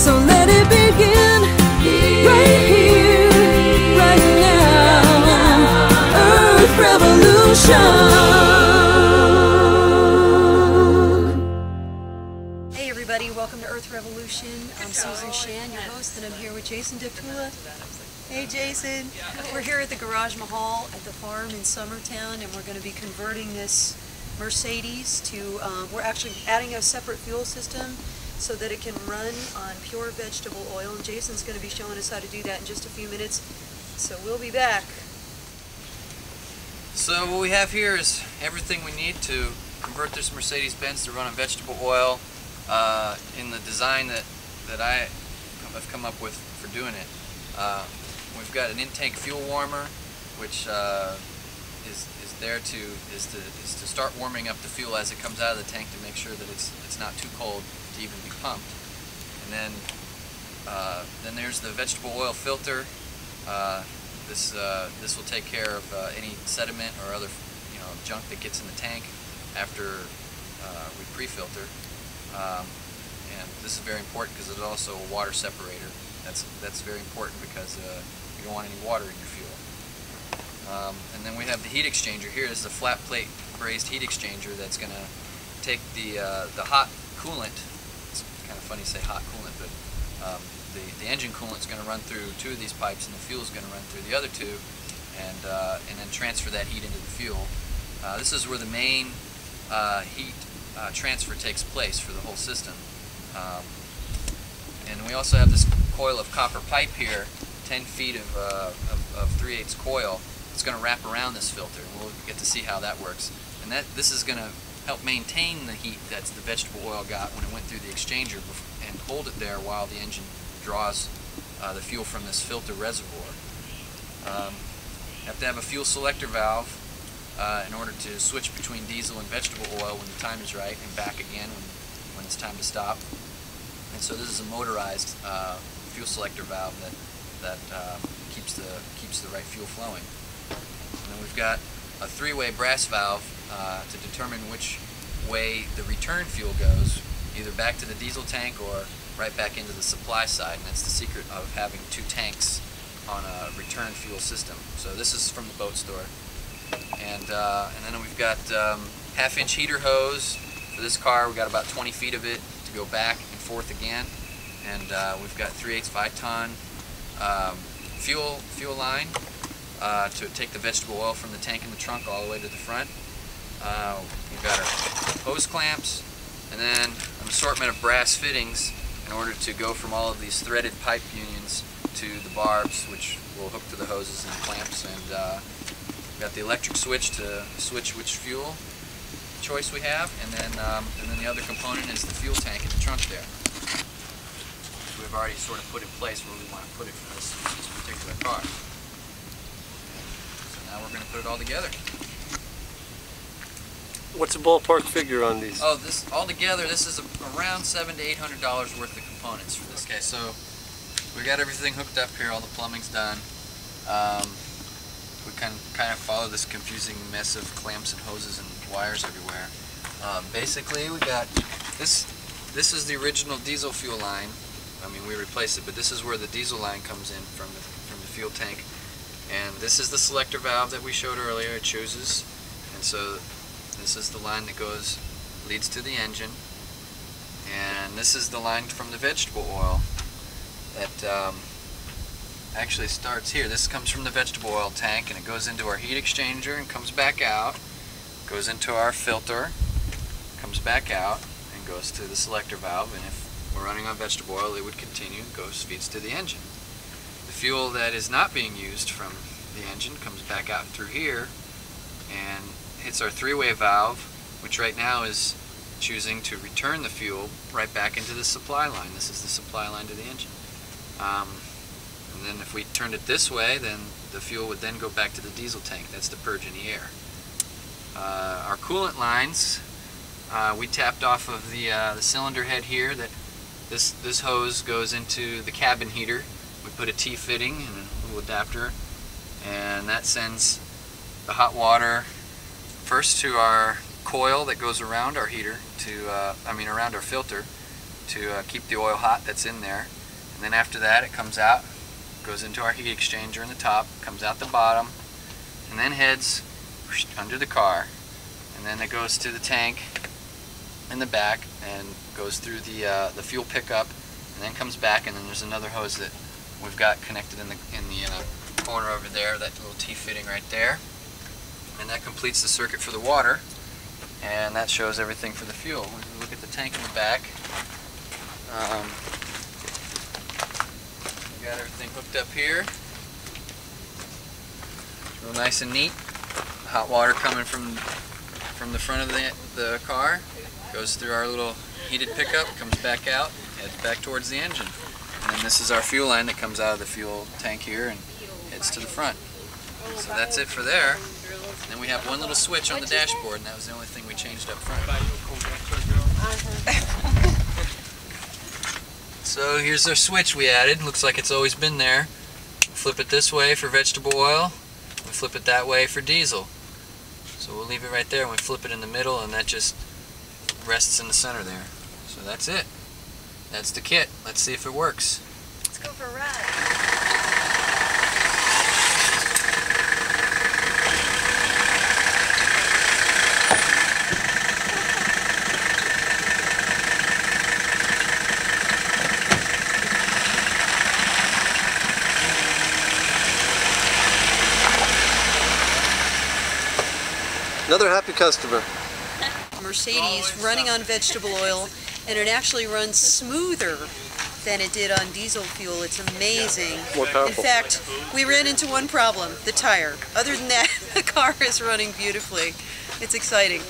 So let it begin right here, right now. Earth Revolution. Hey everybody, welcome to Earth Revolution. I'm Susan Shan, your host, and I'm here with Jason Deptula. Hey Jason, we're here at the Garage Mahal at the farm in Summertown, and we're going to be converting this Mercedes to, we're actually adding a separate fuel system so that it can run on pure vegetable oil, and Jason's going to be showing us how to do that in just a few minutes, so we'll be back. So what we have here is everything we need to convert this Mercedes-Benz to run on vegetable oil in the design that I have come up with for doing it. We've got an intake fuel warmer, which is there to start warming up the fuel as it comes out of the tank to make sure that it's not too cold to even be pumped. And then there's the vegetable oil filter. This will take care of any sediment or other junk that gets in the tank after we pre-filter. And this is very important because it's also a water separator. That's very important because you don't want any water in your fuel. And then we have the heat exchanger here. This is a flat plate brazed heat exchanger that's going to take the hot coolant. It's kind of funny to say hot coolant, but the engine coolant is going to run through two of these pipes, and the fuel is going to run through the other two, and then transfer that heat into the fuel. This is where the main heat transfer takes place for the whole system. And we also have this coil of copper pipe here, 10 feet of 3/8 coil. It's going to wrap around this filter, and we'll get to see how that works. And this is going to help maintain the heat that the vegetable oil got when it went through the exchanger and hold it there while the engine draws the fuel from this filter reservoir. You have to have a fuel selector valve in order to switch between diesel and vegetable oil when the time is right, and back again when it's time to stop. And so this is a motorized fuel selector valve that keeps the right fuel flowing. And then we've got a three-way brass valve to determine which way the return fuel goes, either back to the diesel tank or right back into the supply side. And that's the secret of having two tanks on a return fuel system. So this is from the boat store. And then we've got half-inch heater hose for this car. We've got about 20 feet of it to go back and forth again. And we've got 3/8 5-ton fuel line to take the vegetable oil from the tank in the trunk all the way to the front. We've got our hose clamps, and then an assortment of brass fittings in order to go from all of these threaded pipe unions to the barbs, which will hook to the hoses and the clamps. And we've got the electric switch to switch which fuel choice we have, and then the other component is the fuel tank in the trunk there. So we've already sort of put in place where we want to put it for this particular car. So now we're going to put it all together. What's the ballpark figure on these? Oh, this altogether, this is around $700 to $800 worth of components for this case. So we got everything hooked up here, all the plumbing's done. We kind of follow this confusing mess of clamps and hoses and wires everywhere. Basically, we got this. This is the original diesel fuel line. I mean, we replaced it, but this is where the diesel line comes in from the fuel tank. And this is the selector valve that we showed earlier. It chooses, and so this is the line that leads to the engine. And this is the line from the vegetable oil that actually starts here. This comes from the vegetable oil tank, and it goes into our heat exchanger and comes back out, goes into our filter, comes back out, and goes to the selector valve. And if we're running on vegetable oil, it would continue, feeds to the engine. The fuel that is not being used from the engine comes back out through here and hits our three-way valve, which right now is choosing to return the fuel right back into the supply line. This is the supply line to the engine. And then if we turned it this way, then the fuel would then go back to the diesel tank. That's to purge any air. Our coolant lines, we tapped off of the cylinder head here. That this hose goes into the cabin heater. We put a T-fitting and a little adapter, and that sends the hot water first to our coil that goes around our heater, around our filter, to keep the oil hot that's in there. And then after that it comes out, goes into our heat exchanger in the top, comes out the bottom, and then heads under the car. And then it goes to the tank in the back and goes through the fuel pickup, and then comes back, and then there's another hose that we've got connected in the corner over there, that little T-fitting right there. And that completes the circuit for the water, and that shows everything for the fuel. When you look at the tank in the back, we got everything hooked up here. It's real nice and neat. Hot water coming from the front of the car, goes through our little heated pickup, comes back out, heads back towards the engine. And then this is our fuel line that comes out of the fuel tank here and heads to the front. So that's it for there. And then we have one little switch on the dashboard, and that was the only thing we changed up front. So here's our switch we added. Looks like it's always been there. Flip it this way for vegetable oil. We flip it that way for diesel. So we'll leave it right there and we flip it in the middle, and that just rests in the center there. So that's it. That's the kit. Let's see if it works. Let's go for a ride. Another happy customer. Mercedes running on vegetable oil, and it actually runs smoother than it did on diesel fuel. It's amazing. More powerful. In fact, we ran into one problem, the tire. Other than that, the car is running beautifully. It's exciting.